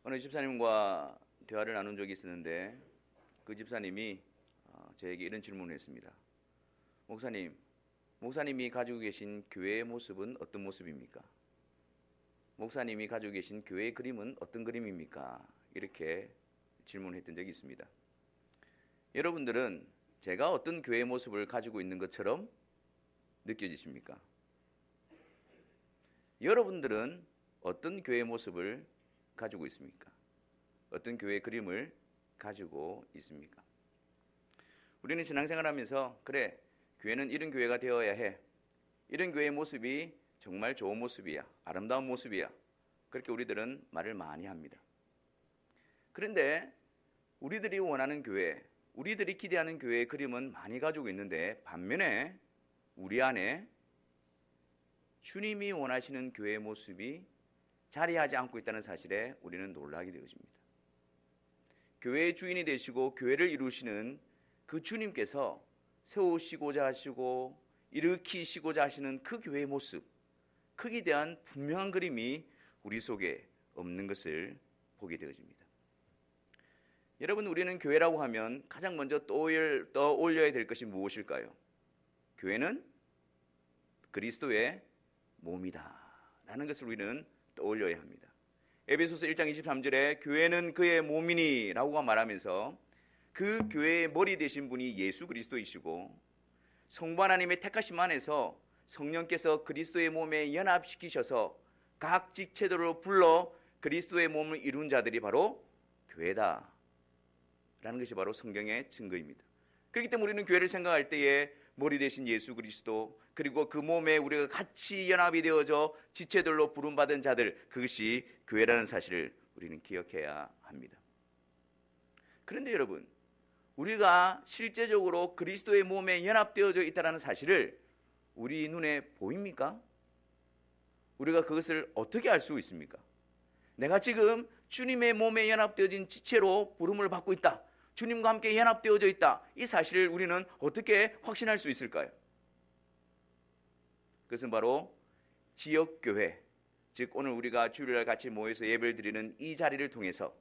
어느 집사님과 대화를 나눈 적이 있었는데 그 집사님이 저에게 이런 질문을 했습니다. 목사님, 목사님이 가지고 계신 교회의 모습은 어떤 모습입니까? 목사님이 가지고 계신 교회의 그림은 어떤 그림입니까? 이렇게 질문했던 적이 있습니다. 여러분들은 제가 어떤 교회의 모습을 가지고 있는 것처럼 느껴지십니까? 여러분들은 어떤 교회의 모습을 가지고 있습니까? 어떤 교회의 그림을 가지고 있습니까? 우리는 신앙생활하면서 그래, 교회는 이런 교회가 되어야 해. 이런 교회의 모습이 정말 좋은 모습이야. 아름다운 모습이야. 그렇게 우리들은 말을 많이 합니다. 그런데 우리들이 원하는 교회, 우리들이 기대하는 교회의 그림은 많이 가지고 있는데 반면에 우리 안에 주님이 원하시는 교회의 모습이 자리하지 않고 있다는 사실에 우리는 놀라게 되어집니다. 교회의 주인이 되시고 교회를 이루시는 그 주님께서 세우시고자 하시고 일으키시고자 하시는 그 교회의 모습, 크기에 대한 분명한 그림이 우리 속에 없는 것을 보게 되어집니다. 여러분, 우리는 교회라고 하면 가장 먼저 떠올려야 될 것이 무엇일까요? 교회는 그리스도의 몸이다 라는 것을 우리는 떠올려야 합니다. 에베소서 1장 23절에 교회는 그의 몸이니 라고 말하면서 그 교회의 머리 되신 분이 예수 그리스도이시고 성부 하나님의 택하심 안에서 성령께서 그리스도의 몸에 연합시키셔서 각 직체들로 불러 그리스도의 몸을 이룬 자들이 바로 교회다 라는 것이 바로 성경의 증거입니다. 그렇기 때문에 우리는 교회를 생각할 때에 머리 되신 예수 그리스도, 그리고 그 몸에 우리가 같이 연합이 되어져 지체들로 부름받은 자들, 그것이 교회라는 사실을 우리는 기억해야 합니다. 그런데 여러분, 우리가 실제적으로 그리스도의 몸에 연합되어져 있다는 사실을 우리 눈에 보입니까? 우리가 그것을 어떻게 알 수 있습니까? 내가 지금 주님의 몸에 연합되어진 지체로 부름을 받고 있다, 주님과 함께 연합되어져 있다, 이 사실을 우리는 어떻게 확신할 수 있을까요? 그것은 바로 지역교회, 즉 오늘 우리가 주일날 같이 모여서 예배를 드리는 이 자리를 통해서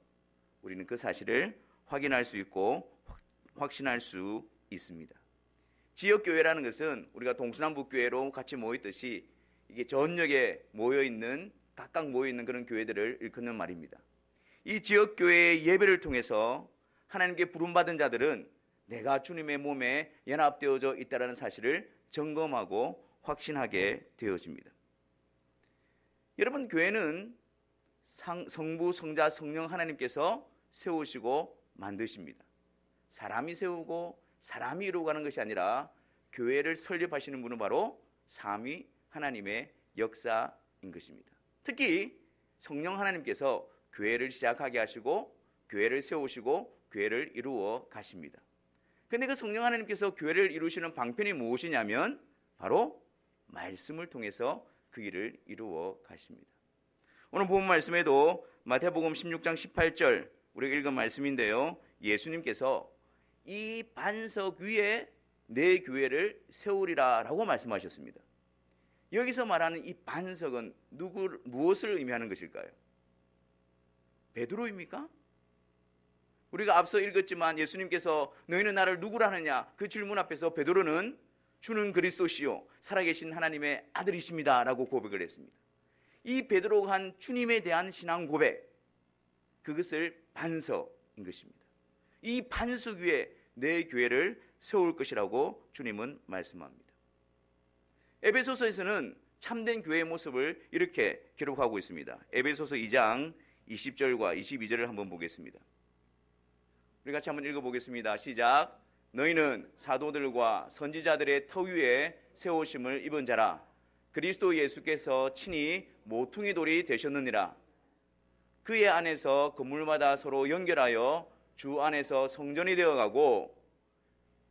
우리는 그 사실을 확인할 수 있고 확신할 수 있습니다. 지역교회라는 것은 우리가 동서남북교회로 같이 모였듯이 이게 전역에 모여있는, 각각 모여있는 그런 교회들을 일컫는 말입니다. 이 지역교회의 예배를 통해서 하나님께 부름받은 자들은 내가 주님의 몸에 연합되어져 있다는 사실을 점검하고 확신하게 되어집니다. 여러분, 교회는 성부, 성자, 성령 하나님께서 세우시고 만드십니다. 사람이 세우고 사람이 이루고 하는 것이 아니라 교회를 설립하시는 분은 바로 삼위 하나님의 역사인 것입니다. 특히 성령 하나님께서 교회를 시작하게 하시고 교회를 세우시고 교회를 이루어 가십니다. 그런데 그 성령 하나님께서 교회를 이루시는 방편이 무엇이냐면 바로 말씀을 통해서 그 일을 이루어 가십니다. 오늘 본 말씀에도 마태복음 16장 18절 우리가 읽은 말씀인데요, 예수님께서 이 반석 위에 내 교회를 세우리라 라고 말씀하셨습니다. 여기서 말하는 이 반석은 무엇을 의미하는 것일까요? 베드로입니까? 우리가 앞서 읽었지만 예수님께서 너희는 나를 누구라 하느냐, 그 질문 앞에서 베드로는 주는 그리스도시요 살아계신 하나님의 아들이십니다 라고 고백을 했습니다. 이 베드로가 한 주님에 대한 신앙 고백, 그것을 반석인 것입니다. 이 반석 위에 내 교회를 세울 것이라고 주님은 말씀합니다. 에베소서에서는 참된 교회의 모습을 이렇게 기록하고 있습니다. 에베소서 2장 20절과 22절을 한번 보겠습니다. 우리 같이 한번 읽어보겠습니다. 시작. 너희는 사도들과 선지자들의 터 위에 세우심을 입은 자라. 그리스도 예수께서 친히 모퉁이 돌이 되셨느니라. 그의 안에서 건물마다 서로 연결하여 주 안에서 성전이 되어가고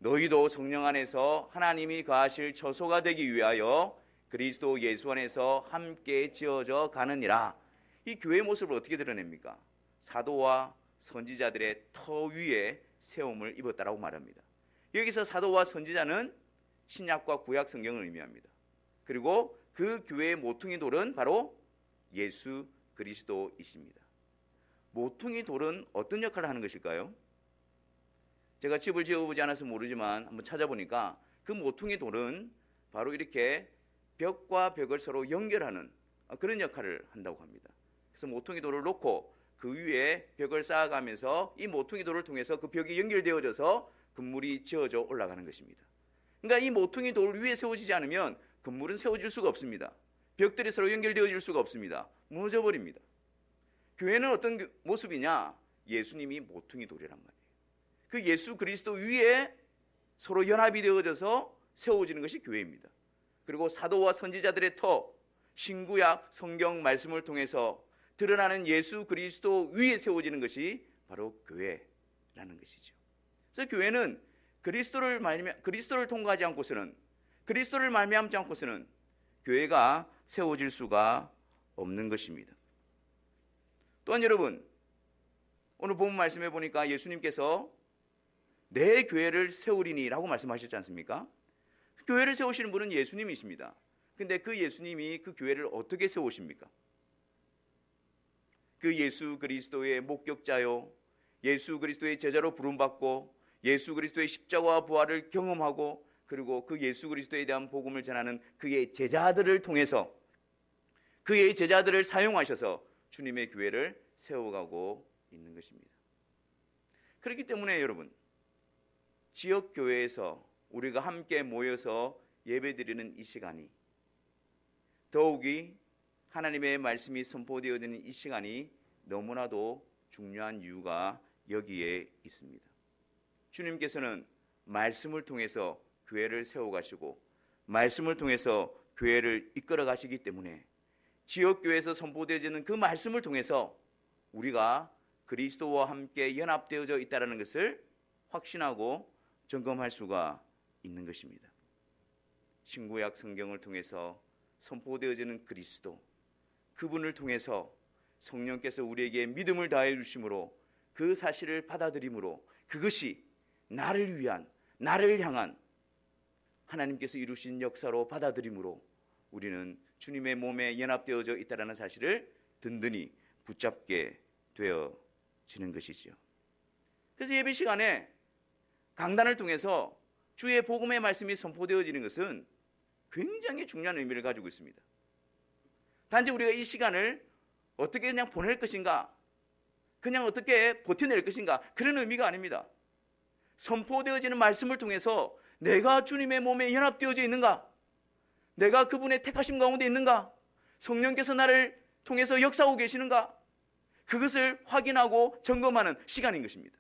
너희도 성령 안에서 하나님이 거하실 처소가 되기 위하여 그리스도 예수 안에서 함께 지어져 가느니라. 이 교회의 모습을 어떻게 드러냅니까? 사도와 선지자들의 터 위에 세움을 입었다라고 말합니다. 여기서 사도와 선지자는 신약과 구약 성경을 의미합니다. 그리고 그 교회의 모퉁이 돌은 바로 예수 그리스도이십니다. 모퉁이 돌은 어떤 역할을 하는 것일까요? 제가 집을 지어보지 않아서 모르지만 한번 찾아보니까 그 모퉁이 돌은 바로 이렇게 벽과 벽을 서로 연결하는 그런 역할을 한다고 합니다. 그래서 모퉁이 돌을 놓고 그 위에 벽을 쌓아가면서 이 모퉁이 돌을 통해서 그 벽이 연결되어져서 건물이 지어져 올라가는 것입니다. 그러니까 이 모퉁이 돌 위에 세워지지 않으면 건물은 세워질 수가 없습니다. 벽들이 서로 연결되어질 수가 없습니다. 무너져 버립니다. 교회는 어떤 모습이냐? 예수님이 모퉁이 돌이란 말이에요. 그 예수 그리스도 위에 서로 연합이 되어져서 세워지는 것이 교회입니다. 그리고 사도와 선지자들의 터, 신구약 성경 말씀을 통해서 드러나는 예수 그리스도 위에 세워지는 것이 바로 교회라는 것이죠. 그래서 교회는 그리스도를 통과하지 않고서는, 그리스도를 말미암지 않고서는 교회가 세워질 수가 없는 것입니다. 또한 여러분, 오늘 본문 말씀해 보니까 예수님께서 내 교회를 세우리니라고 말씀하셨지 않습니까? 교회를 세우시는 분은 예수님이십니다. 근데 그 예수님이 그 교회를 어떻게 세우십니까? 그 예수 그리스도의 목격자요, 예수 그리스도의 제자로 부름받고 예수 그리스도의 십자가와 부활을 경험하고 그리고 그 예수 그리스도에 대한 복음을 전하는 그의 제자들을 통해서 그의 제자들을 사용하셔서 주님의 교회를 세워가고 있는 것입니다. 그렇기 때문에 여러분, 지역교회에서 우리가 함께 모여서 예배드리는 이 시간이, 더욱이 하나님의 말씀이 선포되어지는 이 시간이 너무나도 중요한 이유가 여기에 있습니다. 주님께서는 말씀을 통해서 교회를 세워가시고 말씀을 통해서 교회를 이끌어 가시기 때문에 지역교회에서 선포되어지는 그 말씀을 통해서 우리가 그리스도와 함께 연합되어져 있다는 것을 확신하고 점검할 수가 있는 것입니다. 신구약 성경을 통해서 선포되어지는 그리스도, 그분을 통해서 성령께서 우리에게 믿음을 다해 주심으로 그 사실을 받아들임으로 그것이 나를 위한, 나를 향한 하나님께서 이루신 역사로 받아들임으로 우리는 주님의 몸에 연합되어져 있다는 사실을 든든히 붙잡게 되어지는 것이죠. 그래서 예배 시간에 강단을 통해서 주의 복음의 말씀이 선포되어지는 것은 굉장히 중요한 의미를 가지고 있습니다. 단지 우리가 이 시간을 어떻게 그냥 보낼 것인가, 그냥 어떻게 버텨낼 것인가, 그런 의미가 아닙니다. 선포되어지는 말씀을 통해서 내가 주님의 몸에 연합되어져 있는가, 내가 그분의 택하심 가운데 있는가, 성령께서 나를 통해서 역사하고 계시는가, 그것을 확인하고 점검하는 시간인 것입니다.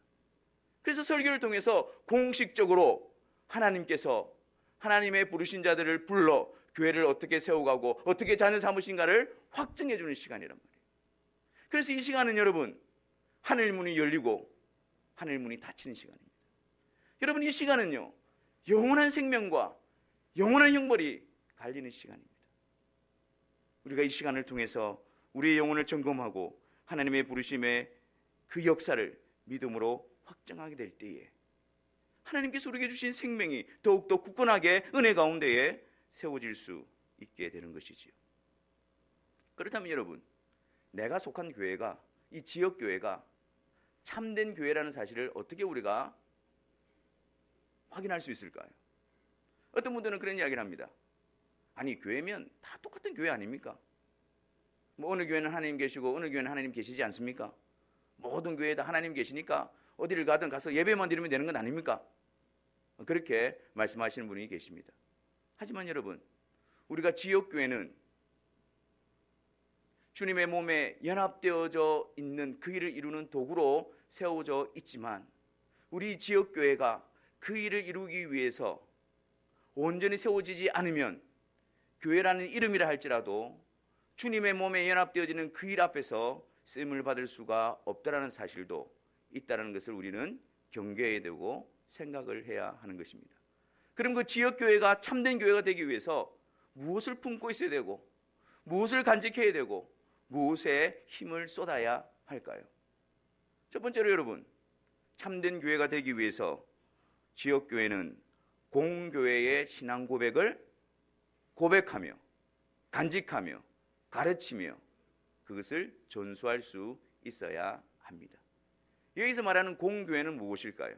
그래서 설교를 통해서 공식적으로 하나님께서 하나님의 부르신 자들을 불러 교회를 어떻게 세워가고 어떻게 자녀 삼으신가를 확증해 주는 시간이란 말이에요. 그래서 이 시간은 여러분, 하늘문이 열리고 하늘문이 닫히는 시간입니다. 여러분, 이 시간은요, 영원한 생명과 영원한 형벌이 갈리는 시간입니다. 우리가 이 시간을 통해서 우리의 영혼을 점검하고 하나님의 부르심의 그 역사를 믿음으로 확정하게 될 때에 하나님께서 우리에게 주신 생명이 더욱더 굳건하게 은혜 가운데에 세워질 수 있게 되는 것이지요. 그렇다면 여러분, 내가 속한 교회가, 이 지역교회가 참된 교회라는 사실을 어떻게 우리가 확인할 수 있을까요? 어떤 분들은 그런 이야기를 합니다. 아니, 교회면 다 똑같은 교회 아닙니까? 뭐 어느 교회는 하나님 계시고 어느 교회는 하나님 계시지 않습니까? 모든 교회에 다 하나님 계시니까 어디를 가든 가서 예배만 드리면 되는 건 아닙니까? 그렇게 말씀하시는 분이 계십니다. 하지만 여러분, 우리가 지역교회는 주님의 몸에 연합되어져 있는 그 일을 이루는 도구로 세워져 있지만 우리 지역교회가 그 일을 이루기 위해서 온전히 세워지지 않으면 교회라는 이름이라 할지라도 주님의 몸에 연합되어지는 그 일 앞에서 쓰임을 받을 수가 없다라는 사실도 있다는 것을 우리는 경계해야 되고 생각을 해야 하는 것입니다. 그럼 그 지역교회가 참된 교회가 되기 위해서 무엇을 품고 있어야 되고 무엇을 간직해야 되고 무엇에 힘을 쏟아야 할까요? 첫 번째로 여러분, 참된 교회가 되기 위해서 지역교회는 공교회의 신앙 고백을 고백하며 간직하며 가르치며 그것을 전수할 수 있어야 합니다. 여기서 말하는 공교회는 무엇일까요?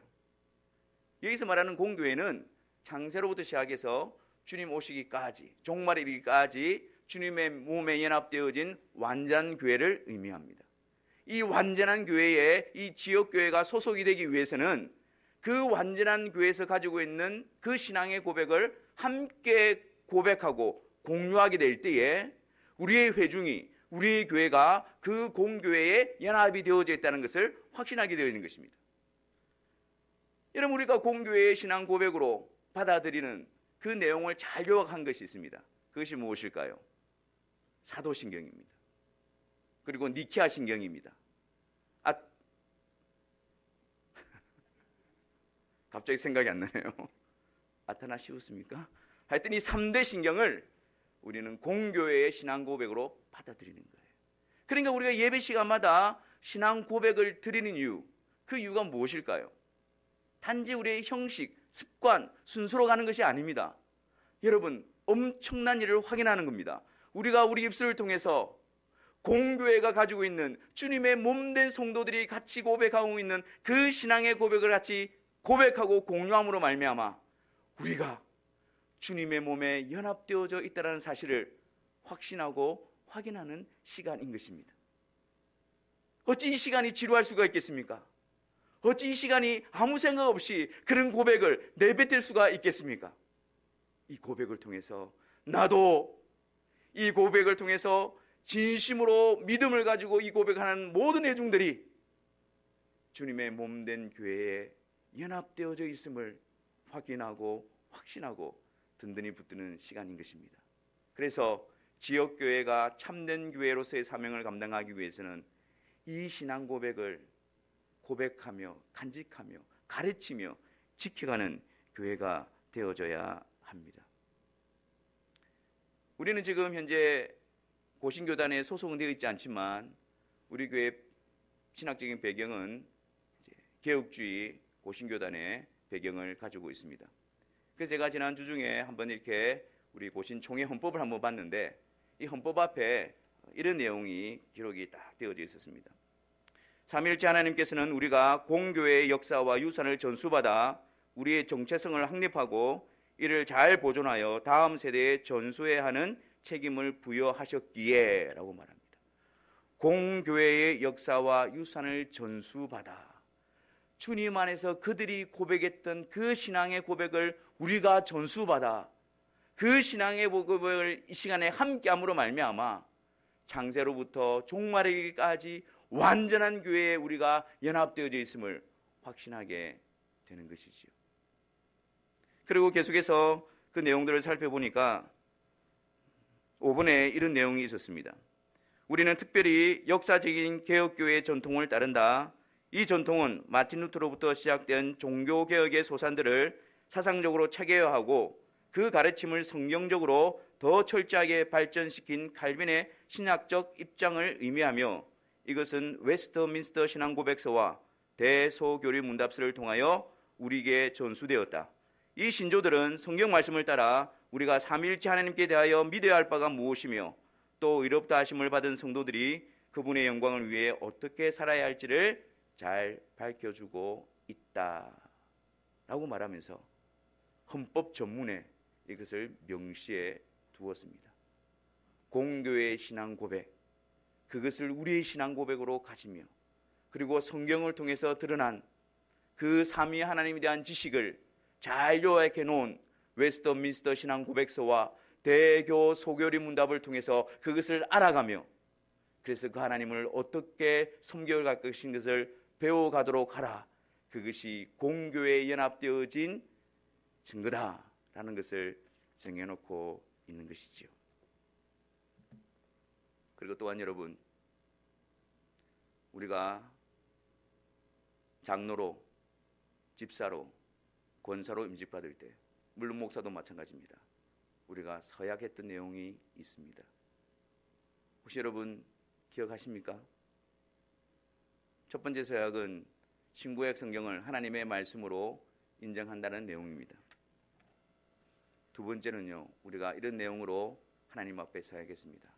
여기서 말하는 공교회는 창세로부터 시작해서 주님 오시기까지, 종말에 이르기까지 주님의 몸에 연합되어진 완전한 교회를 의미합니다. 이 완전한 교회에 이 지역교회가 소속이 되기 위해서는 그 완전한 교회에서 가지고 있는 그 신앙의 고백을 함께 고백하고 공유하게 될 때에 우리의 회중이, 우리의 교회가 그 공교회에 연합이 되어져 있다는 것을 확신하게 되어 있는 것입니다. 여러분, 우리가 공교회의 신앙 고백으로 받아들이는 그 내용을 잘 요약한 것이 있습니다. 그것이 무엇일까요? 사도신경입니다. 그리고 니케아 신경입니다. 갑자기 생각이 안 나네요. 아타나시우스입니까? 하여튼 이 3대 신경을 우리는 공교회의 신앙 고백으로 받아들이는 거예요. 그러니까 우리가 예배 시간마다 신앙 고백을 드리는 이유, 그 이유가 무엇일까요? 단지 우리의 형식, 습관, 순서로 가는 것이 아닙니다. 여러분, 엄청난 일을 확인하는 겁니다. 우리가 우리 입술을 통해서 공교회가 가지고 있는 주님의 몸된 성도들이 같이 고백하고 있는 그 신앙의 고백을 같이 고백하고 공유함으로 말미암아 우리가 주님의 몸에 연합되어져 있다는 사실을 확신하고 확인하는 시간인 것입니다. 어찌 이 시간이 지루할 수가 있겠습니까? 어찌 이 시간이 아무 생각 없이 그런 고백을 내뱉을 수가 있겠습니까? 이 고백을 통해서 나도 이 고백을 통해서 진심으로 믿음을 가지고 이 고백하는 모든 회중들이 주님의 몸된 교회에 연합되어져 있음을 확인하고 확신하고 든든히 붙드는 시간인 것입니다. 그래서 지역교회가 참된 교회로서의 사명을 감당하기 위해서는 이 신앙 고백을 고백하며 간직하며 가르치며 지켜가는 교회가 되어져야 합니다. 우리는 지금 현재 고신교단에 소속은 되어 있지 않지만 우리 교회 신학적인 배경은 개혁주의 고신교단의 배경을 가지고 있습니다. 그래서 제가 지난 주 중에 한번 이렇게 우리 고신총회 헌법을 한번 봤는데 이 헌법 앞에 이런 내용이 기록이 딱 되어져 있었습니다. 삼위일체 하나님께서는 우리가 공교회의 역사와 유산을 전수받아 우리의 정체성을 확립하고 이를 잘 보존하여 다음 세대에 전수해야 하는 책임을 부여하셨기에 라고 말합니다. 공교회의 역사와 유산을 전수받아 주님 안에서 그들이 고백했던 그 신앙의 고백을 우리가 전수받아 그 신앙의 고백을 이 시간에 함께함으로 말미암아 창세로부터 종말에까지 완전한 교회에 우리가 연합되어져 있음을 확신하게 되는 것이지요. 그리고 계속해서 그 내용들을 살펴보니까 5번에 이런 내용이 있었습니다. 우리는 특별히 역사적인 개혁교회의 전통을 따른다. 이 전통은 마틴 루터로부터 시작된 종교개혁의 소산들을 사상적으로 체계화하고 그 가르침을 성경적으로 더 철저하게 발전시킨 칼빈의 신학적 입장을 의미하며 이것은 웨스트민스터 신앙고백서와 대소교리 문답서를 통하여 우리에게 전수되었다. 이 신조들은 성경 말씀을 따라 우리가 삼위일체 하나님께 대하여 믿어야 할 바가 무엇이며 또 의롭다 하심을 받은 성도들이 그분의 영광을 위해 어떻게 살아야 할지를 잘 밝혀주고 있다라고 말하면서 헌법 전문에 이것을 명시해 두었습니다. 공교회의 신앙 고백, 그것을 우리의 신앙 고백으로 가지며 그리고 성경을 통해서 드러난 그 삼위 하나님에 대한 지식을 잘 요약해 놓은 웨스트민스터 신앙 고백서와 대교 소교리 문답을 통해서 그것을 알아가며 그래서 그 하나님을 어떻게 섬겨갈 것인 것을 배워가도록 하라. 그것이 공교회에 연합되어진 증거다라는 것을 정해놓고 있는 것이지요. 그리고 또한 여러분, 우리가 장로로, 집사로, 권사로 임직받을 때, 물론 목사도 마찬가지입니다. 우리가 서약했던 내용이 있습니다. 혹시 여러분 기억하십니까? 첫 번째 서약은 신구약 성경을 하나님의 말씀으로 인정한다는 내용입니다. 두 번째는요, 우리가 이런 내용으로 하나님 앞에 서약했습니다.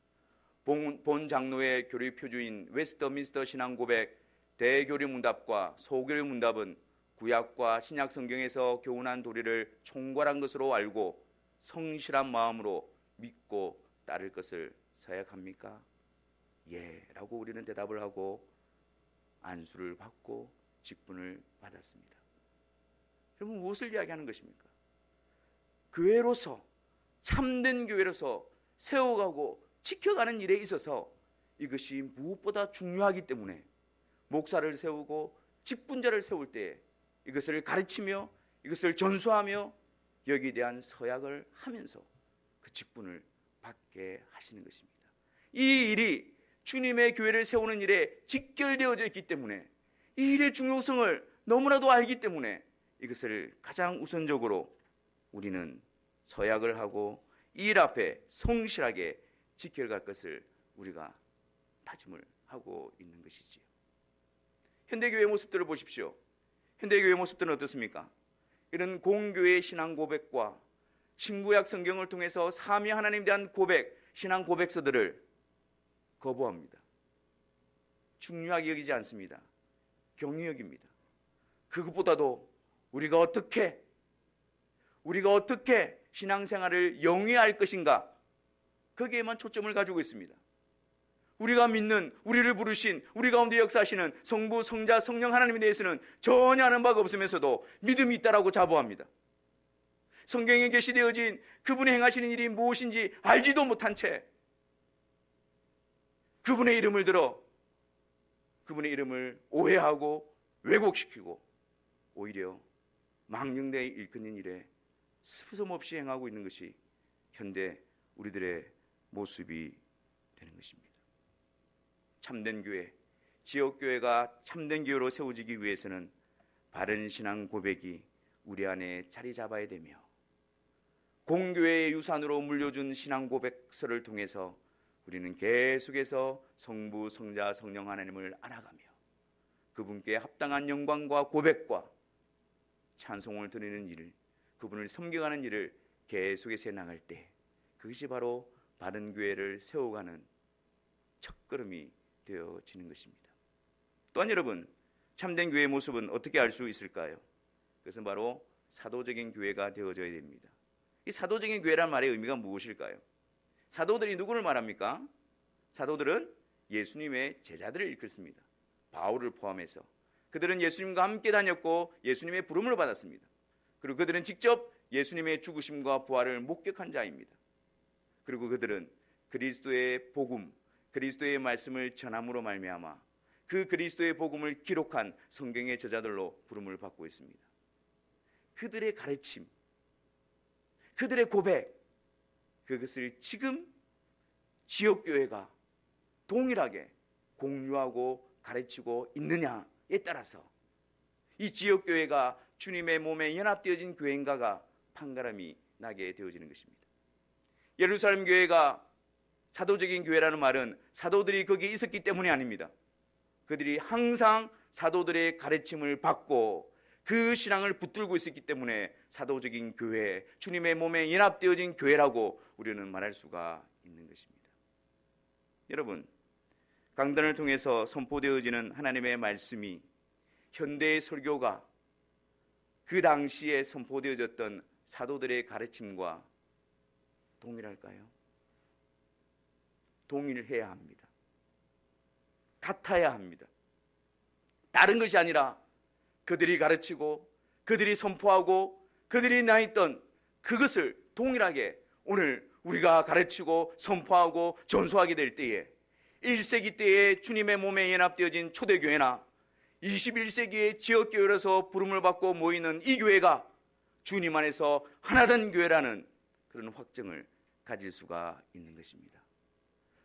본 장로의 교리 표주인 웨스트민스터 신앙 고백 대교리 문답과 소교리 문답은 구약과 신약 성경에서 교훈한 도리를 총괄한 것으로 알고 성실한 마음으로 믿고 따를 것을 서약합니까? 예, 라고 우리는 대답을 하고 안수를 받고 직분을 받았습니다. 여러분, 무엇을 이야기하는 것입니까? 교회로서, 참된 교회로서 세워가고 지켜가는 일에 있어서 이것이 무엇보다 중요하기 때문에 목사를 세우고 직분자를 세울 때 이것을 가르치며 이것을 전수하며 여기에 대한 서약을 하면서 그 직분을 받게 하시는 것입니다. 이 일이 주님의 교회를 세우는 일에 직결되어져 있기 때문에 이 일의 중요성을 너무나도 알기 때문에 이것을 가장 우선적으로 우리는 서약을 하고 이 일 앞에 성실하게 지켜갈 것을 우리가 다짐을 하고 있는 것이지요. 현대교회 모습들을 보십시오. 현대교회 모습들은 어떻습니까? 이런 공교의 신앙 고백과 신구약 성경을 통해서 삼위 하나님에 대한 고백, 신앙 고백서들을 거부합니다. 중요하게 여기지 않습니다. 경히 여깁니다. 그것보다도 우리가 어떻게 신앙생활을 영위할 것인가, 거기에만 초점을 가지고 있습니다. 우리가 믿는, 우리를 부르신, 우리 가운데 역사하시는 성부, 성자, 성령 하나님에 대해서는 전혀 아는 바가 없으면서도 믿음이 있다라고 자부합니다. 성경에 계시되어진 그분이 행하시는 일이 무엇인지 알지도 못한 채 그분의 이름을 들어 그분의 이름을 오해하고 왜곡시키고 오히려 망령되이 일컫는 일에 스스럼없이 행하고 있는 것이 현대 우리들의 모습이 되는 것입니다. 참된 교회, 지역교회가 참된 교회로 세워지기 위해서는 바른 신앙 고백이 우리 안에 자리 잡아야 되며 공교회의 유산으로 물려준 신앙 고백서를 통해서 우리는 계속해서 성부, 성자, 성령 하나님을 알아가며 그분께 합당한 영광과 고백과 찬송을 드리는 일을, 그분을 섬겨가는 일을 계속해서 나갈 때 그것이 바로 바른 교회를 세워가는 첫걸음이 되어지는 것입니다. 또한 여러분, 참된 교회의 모습은 어떻게 알 수 있을까요? 그것은 바로 사도적인 교회가 되어져야 됩니다. 이 사도적인 교회란 말의 의미가 무엇일까요? 사도들이 누구를 말합니까? 사도들은 예수님의 제자들을 일컫습니다. 바울을 포함해서 그들은 예수님과 함께 다녔고 예수님의 부름을 받았습니다. 그리고 그들은 직접 예수님의 죽으심과 부활을 목격한 자입니다. 그리고 그들은 그리스도의 복음, 그리스도의 말씀을 전함으로 말미암아 그 그리스도의 복음을 기록한 성경의 저자들로 부름을 받고 있습니다. 그들의 가르침, 그들의 고백, 그것을 지금 지역교회가 동일하게 공유하고 가르치고 있느냐에 따라서 이 지역교회가 주님의 몸에 연합되어진 교회인가가 판가름이 나게 되어지는 것입니다. 예루살렘 교회가 사도적인 교회라는 말은 사도들이 거기에 있었기 때문이 아닙니다. 그들이 항상 사도들의 가르침을 받고 그 신앙을 붙들고 있었기 때문에 사도적인 교회, 주님의 몸에 연합되어진 교회라고 우리는 말할 수가 있는 것입니다. 여러분, 강단을 통해서 선포되어지는 하나님의 말씀이 현대의 설교가 그 당시에 선포되어졌던 사도들의 가르침과 동일할까요? 동일해야 합니다. 같아야 합니다. 다른 것이 아니라 그들이 가르치고 그들이 선포하고 그들이 나있던 그것을 동일하게 오늘 우리가 가르치고 선포하고 전수하게 될 때에 1세기 때에 주님의 몸에 연합되어진 초대교회나 21세기의 지역교회로서 부름을 받고 모이는 이 교회가 주님 안에서 하나된 교회라는 그런 확증을 가질 수가 있는 것입니다.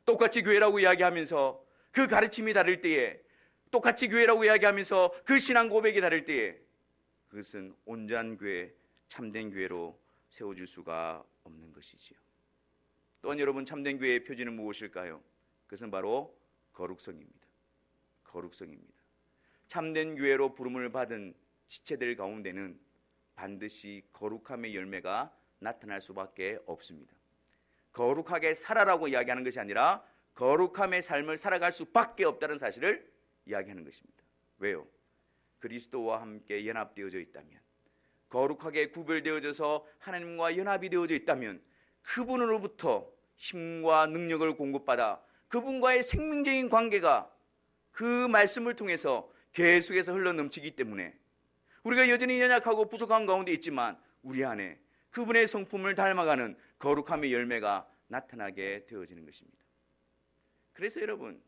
똑같이 교회라고 이야기하면서 그 가르침이 다를 때에, 똑같이 교회라고 이야기하면서 그 신앙 고백이 다를 때에 그것은 온전한 교회, 참된 교회로 세워질 수가 없는 것이지요. 또한 여러분, 참된 교회의 표지는 무엇일까요? 그것은 바로 거룩성입니다. 거룩성입니다. 참된 교회로 부름을 받은 지체들 가운데는 반드시 거룩함의 열매가 나타날 수밖에 없습니다. 거룩하게 살아라고 이야기하는 것이 아니라 거룩함의 삶을 살아갈 수밖에 없다는 사실을 이야기하는 것입니다. 왜요? 그리스도와 함께 연합되어져 있다면, 거룩하게 구별되어져서 하나님과 연합이 되어져 있다면 그분으로부터 힘과 능력을 공급받아 그분과의 생명적인 관계가 그 말씀을 통해서 계속해서 흘러넘치기 때문에 우리가 여전히 연약하고 부족한 가운데 있지만 우리 안에 그분의 성품을 닮아가는 거룩함의 열매가 나타나게 되어지는 것입니다. 그래서 여러분,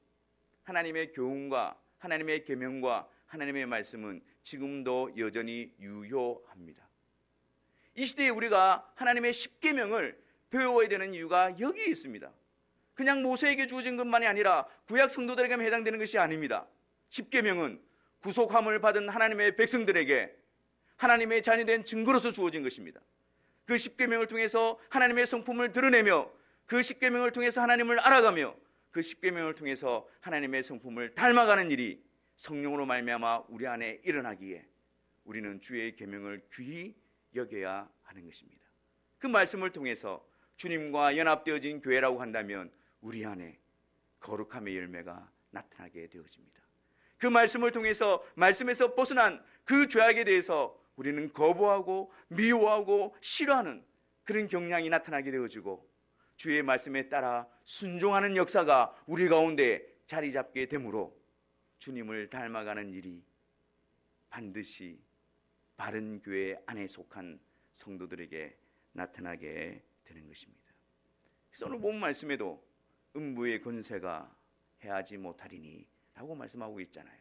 하나님의 교훈과 하나님의 계명과 하나님의 말씀은 지금도 여전히 유효합니다. 이 시대에 우리가 하나님의 십계명을 배워야 되는 이유가 여기에 있습니다. 그냥 모세에게 주어진 것만이 아니라 구약 성도들에게만 해당되는 것이 아닙니다. 십계명은 구속함을 받은 하나님의 백성들에게 하나님의 자녀된 증거로서 주어진 것입니다. 그 십계명을 통해서 하나님의 성품을 드러내며 그 십계명을 통해서 하나님을 알아가며 그 십계명을 통해서 하나님의 성품을 닮아가는 일이 성령으로 말미암아 우리 안에 일어나기에 우리는 주의 계명을 귀히 여겨야 하는 것입니다. 그 말씀을 통해서 주님과 연합되어진 교회라고 한다면 우리 안에 거룩함의 열매가 나타나게 되어집니다. 그 말씀을 통해서 말씀에서 벗어난 그 죄악에 대해서 우리는 거부하고 미워하고 싫어하는 그런 경향이 나타나게 되어지고 주의 말씀에 따라 순종하는 역사가 우리 가운데 자리 잡게 되므로 주님을 닮아가는 일이 반드시 바른 교회 안에 속한 성도들에게 나타나게 되는 것입니다. 그래서 오늘 본 말씀에도 음부의 권세가 해하지 못하리니 라고 말씀하고 있잖아요.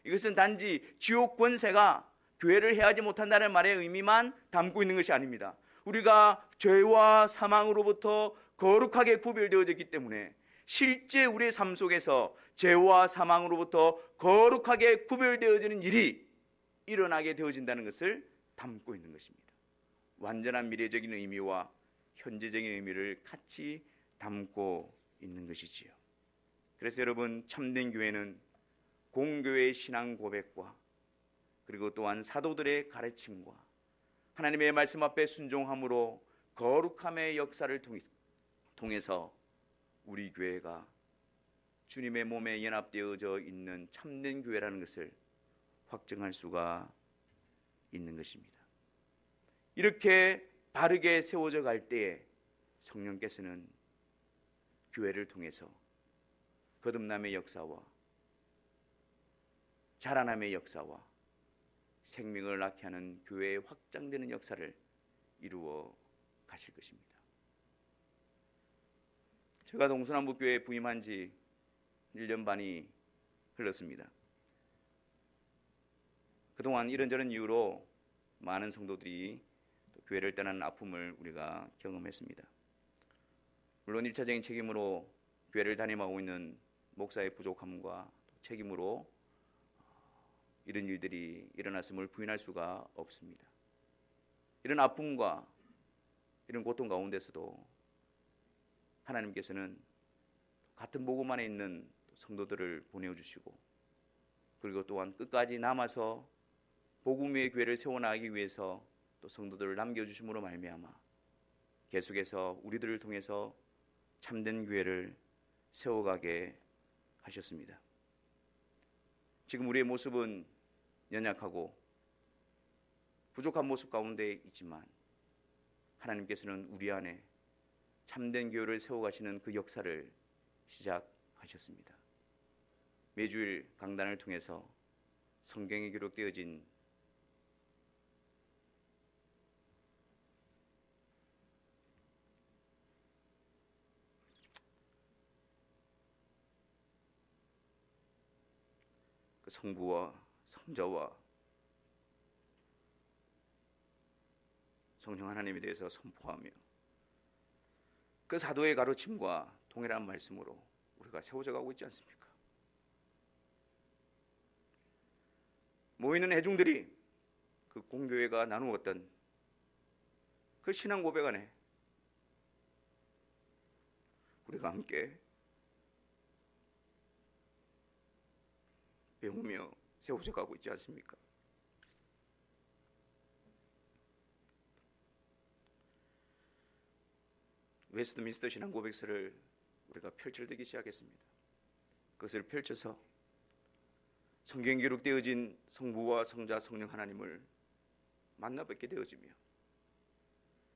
이것은 단지 지옥 권세가 교회를 해하지 못한다는 말의 의미만 담고 있는 것이 아닙니다. 우리가 죄와 사망으로부터 거룩하게 구별되어졌기 때문에 실제 우리의 삶 속에서 죄와 사망으로부터 거룩하게 구별되어지는 일이 일어나게 되어진다는 것을 담고 있는 것입니다. 완전한 미래적인 의미와 현재적인 의미를 같이 담고 있는 것이지요. 그래서 여러분, 참된 교회는 공교회의 신앙 고백과 그리고 또한 사도들의 가르침과 하나님의 말씀 앞에 순종함으로 거룩함의 역사를 통해서 우리 교회가 주님의 몸에 연합되어져 있는 참된 교회라는 것을 확증할 수가 있는 것입니다. 이렇게 바르게 세워져 갈 때에 성령께서는 교회를 통해서 거듭남의 역사와 자라남의 역사와 생명을 낳게 하는 교회의 확장되는 역사를 이루어 가실 것입니다. 제가 동서남북교회에 부임한 지 1년 반이 흘렀습니다. 그동안 이런저런 이유로 많은 성도들이 교회를 떠나는 아픔을 우리가 경험했습니다. 물론 1차적인 책임으로 교회를 담임하고 있는 목사의 부족함과 책임으로 이런 일들이 일어났음을 부인할 수가 없습니다. 이런 아픔과 이런 고통 가운데서도 하나님께서는 같은 복음 안에 있는 성도들을 보내주시고 그리고 또한 끝까지 남아서 복음 위의 교회를 세워나가기 위해서 또 성도들을 남겨주심으로 말미암아 계속해서 우리들을 통해서 참된 교회를 세워가게 하셨습니다. 지금 우리의 모습은 연약하고 부족한 모습 가운데 있지만 하나님께서는 우리 안에 참된 교회를 세워가시는 그 역사를 시작하셨습니다. 매주일 강단을 통해서 성경에 기록되어진 그 성부와 성자와 성령 하나님에 대해서 선포하며 그 사도의 가르침과 동일한 말씀으로 우리가 세워져 가고 있지 않습니까? 모이는 회중들이 그 공교회가 나누었던 그 신앙 고백 안에 우리가 함께 배우며 세워져 가고 있지 않습니까? 웨스트민스터 신앙 고백서를 우리가 펼쳐들기 시작했습니다. 그것을 펼쳐서 성경에 기록되어진 성부와 성자 성령 하나님을 만나 뵙게 되어지며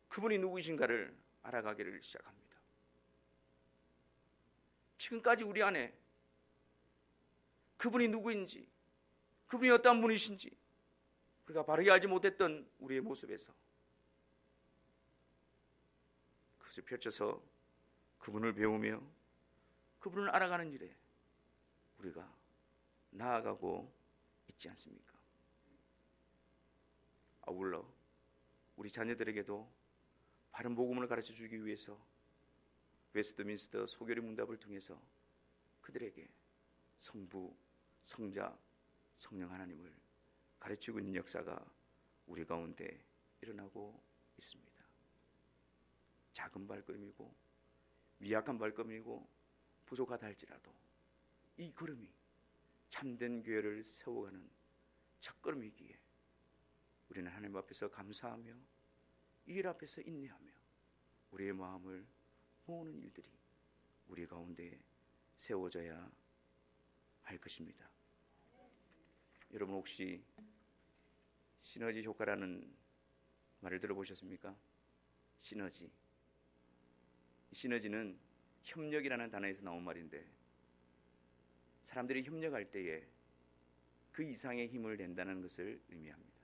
그분이 누구이신가를 알아가기를 시작합니다. 지금까지 우리 안에 그분이 누구인지, 그분이 어떤 분이신지 우리가 바르게 알지 못했던 우리의 모습에서 그것을 펼쳐서 그분을 배우며 그분을 알아가는 일에 우리가 나아가고 있지 않습니까? 아울러 우리 자녀들에게도 바른 복음을 가르쳐 주기 위해서 웨스트민스터 소교리 문답을 통해서 그들에게 성부, 성자, 성령 하나님을 가르치고 있는 역사가 우리 가운데 일어나고 있습니다. 작은 발걸음이고 미약한 발걸음이고 부족하다 할지라도 이 걸음이 참된 교회를 세워가는 첫걸음이기에 우리는 하나님 앞에서 감사하며 이 일 앞에서 인내하며 우리의 마음을 모으는 일들이 우리 가운데 세워져야 할 것입니다. 여러분 혹시 시너지 효과라는 말을 들어보셨습니까? 시너지. 시너지는 협력이라는 단어에서 나온 말인데 사람들이 협력할 때에 그 이상의 힘을 낸다는 것을 의미합니다.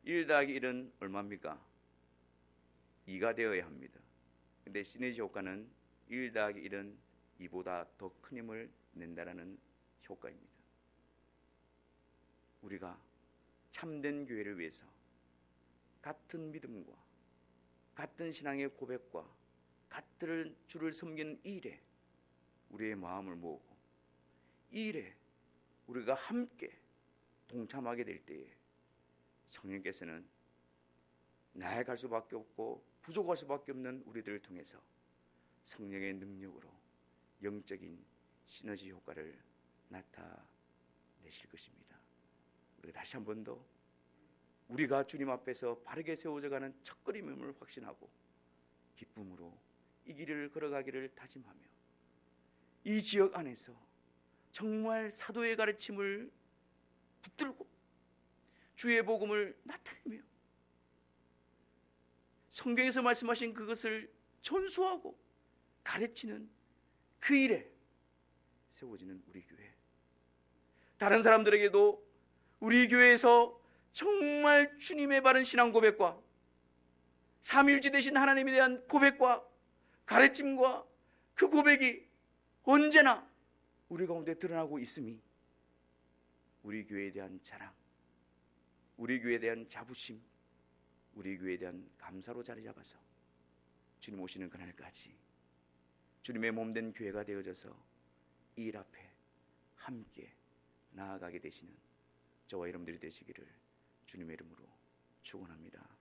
1 더하기 1은 얼마입니까? 2가 되어야 합니다. 근데 시너지 효과는 1 더하기 1은 2보다 더 큰 힘을 낸다는 효과입니다. 우리가 참된 교회를 위해서 같은 믿음과 같은 신앙의 고백과 같은 주를 섬기는 이 일에 우리의 마음을 모으고 이 일에 우리가 함께 동참하게 될 때에 성령께서는 나아갈 수밖에 없고 부족할 수밖에 없는 우리들을 통해서 성령의 능력으로 영적인 시너지 효과를 나타내실 것입니다. 우리가 다시 한 번 더 우리가 주님 앞에서 바르게 세워져가는 첫걸음임을 확신하고 기쁨으로 이 길을 걸어가기를 다짐하며 이 지역 안에서 정말 사도의 가르침을 붙들고 주의 복음을 나타내며 성경에서 말씀하신 그것을 전수하고 가르치는 그 일에 세워지는 우리 교회, 다른 사람들에게도 우리 교회에서 정말 주님의 바른 신앙 고백과 삼위일체 되신 하나님에 대한 고백과 가르침과 그 고백이 언제나 우리 가운데 드러나고 있음이 우리 교회에 대한 자랑, 우리 교회에 대한 자부심, 우리 교회에 대한 감사로 자리 잡아서 주님 오시는 그날까지 주님의 몸된 교회가 되어져서 이 일 앞에 함께 나아가게 되시는 저와 여러분들이 되시기를 주님의 이름으로 축원합니다.